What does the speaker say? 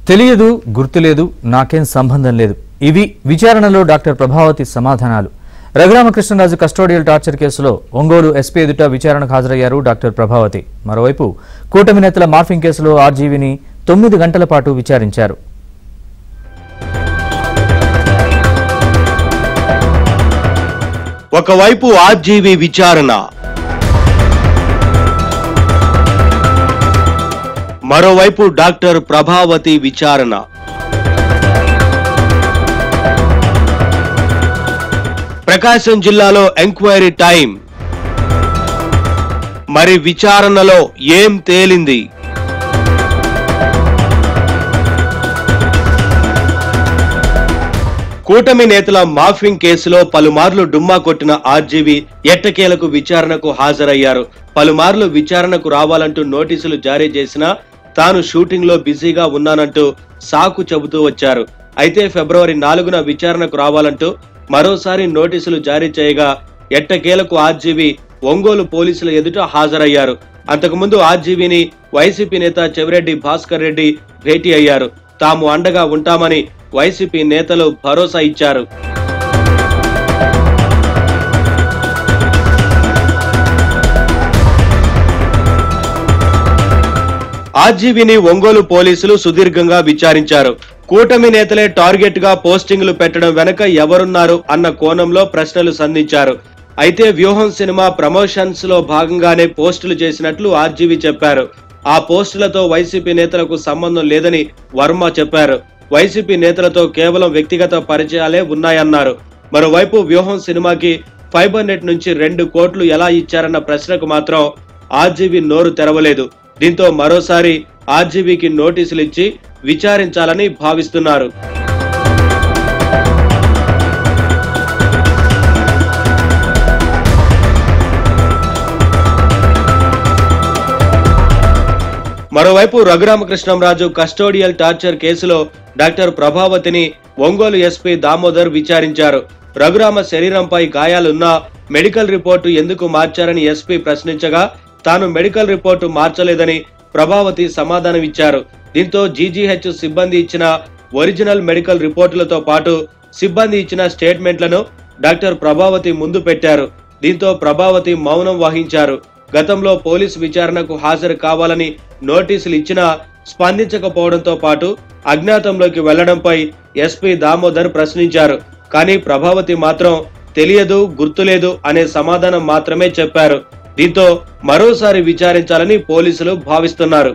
తెలియదు, గుర్తులేదు, నాకేం సంబంధం లేదు. ఇవి విచారణలో డాక్టర్ ప్రభావతి సమాధానాలు. రఘురామకృష్ణరాజు కస్టోడియల్ టార్చర్ కేసులో ఒంగోలు ఎస్పీ ఎదుట విచారణకు హాజరయ్యారు డాక్టర్ ప్రభావతి. మరోవైపు కూటమి నేతల మార్ఫింగ్ కేసులో ఆర్జీవీని 9 గంటల పాటు విచారించారు. ఒకవైపు ఆర్జీవీ విచారణ, మరోవైపు డాక్టర్ ప్రభావతి విచారణ. ప్రకాశం జిల్లాలో ఎంక్వైరీ టైం. మరి విచారణలో ఏం తేలింది? కూటమి నేతల మాఫింగ్ కేసులో పలుమార్లు డుమ్మా కొట్టిన ఆర్జీవీ ఎట్టకేలకు విచారణకు హాజరయ్యారు. పలుమార్లు విచారణకు రావాలంటూ నోటీసులు జారీ చేసినా తాను షూటింగ్ లో బిజీగా ఉన్నానంటూ సాకు చెబుతూ వచ్చారు. అయితే ఫిబ్రవరి 4న విచారణకు రావాలంటూ మరోసారి నోటీసులు జారీ చేయగా ఎట్టకేలకు ఆర్జీవీ ఒంగోలు పోలీసుల ఎదుట హాజరయ్యారు. అంతకుముందు ఆర్జీవీని వైసీపీ నేత చెవిరెడ్డి భాస్కర్ రెడ్డి భేటీ అయ్యారు. తాము అండగా ఉంటామని వైసీపీ నేతలు భరోసా ఇచ్చారు. ఆర్జీవీని ఒంగోలు పోలీసులు సుదీర్ఘంగా విచారించారు. కూటమి నేతలే టార్గెట్ గా పోస్టింగ్లు పెట్టడం వెనక ఎవరున్నారు అన్న కోణంలో ప్రశ్నలు సంధించారు. అయితే వ్యూహం సినిమా ప్రమోషన్స్ లో భాగంగానే పోస్టులు చేసినట్లు ఆర్జీవీ చెప్పారు. ఆ పోస్టులతో వైసీపీ నేతలకు సంబంధం లేదని వర్మ చెప్పారు. వైసీపీ నేతలతో కేవలం వ్యక్తిగత పరిచయాలే ఉన్నాయన్నారు. మరోవైపు వ్యూహం సినిమాకి ఫైబర్ నెట్ నుంచి 2 కోట్లు ఎలా ఇచ్చారన్న ప్రశ్నకు మాత్రం ఆర్జీవీ నోరు తెరవలేదు. దీంతో మరోసారి ఆర్జీవీకి నోటీసులు ఇచ్చి విచారించాలని భావిస్తున్నారు. మరోవైపు రఘురామకృష్ణరాజు కస్టోడియల్ టార్చర్ కేసులో డాక్టర్ ప్రభావతిని ఒంగోలు ఎస్పీ దామోదర్ విచారించారు. రఘురామ శరీరంపై గాయాలున్నా మెడికల్ రిపోర్టు ఎందుకు మార్చారని ఎస్పీ ప్రశ్నించగా తాను మెడికల్ రిపోర్టు మార్చలేదని ప్రభావతి సమాధానం ఇచ్చారు. దీంతో జీజీహెచ్ సిబ్బంది ఇచ్చిన ఒరిజినల్ మెడికల్ రిపోర్టులతో పాటు సిబ్బంది ఇచ్చిన స్టేట్మెంట్లను డాక్టర్ ప్రభావతి ముందు పెట్టారు. దీంతో ప్రభావతి మౌనం వహించారు. గతంలో పోలీసు విచారణకు హాజరు కావాలని నోటీసులు ఇచ్చినా స్పందించకపోవడంతో పాటు అజ్ఞాతంలోకి వెళ్లడంపై ఎస్పీ దామోదర్ ప్రశ్నించారు. కానీ ప్రభావతి మాత్రం తెలియదు, గుర్తులేదు అనే సమాధానం మాత్రమే చెప్పారు. దీంతో మరోసారి విచారించాలని పోలీసులు భావిస్తున్నారు.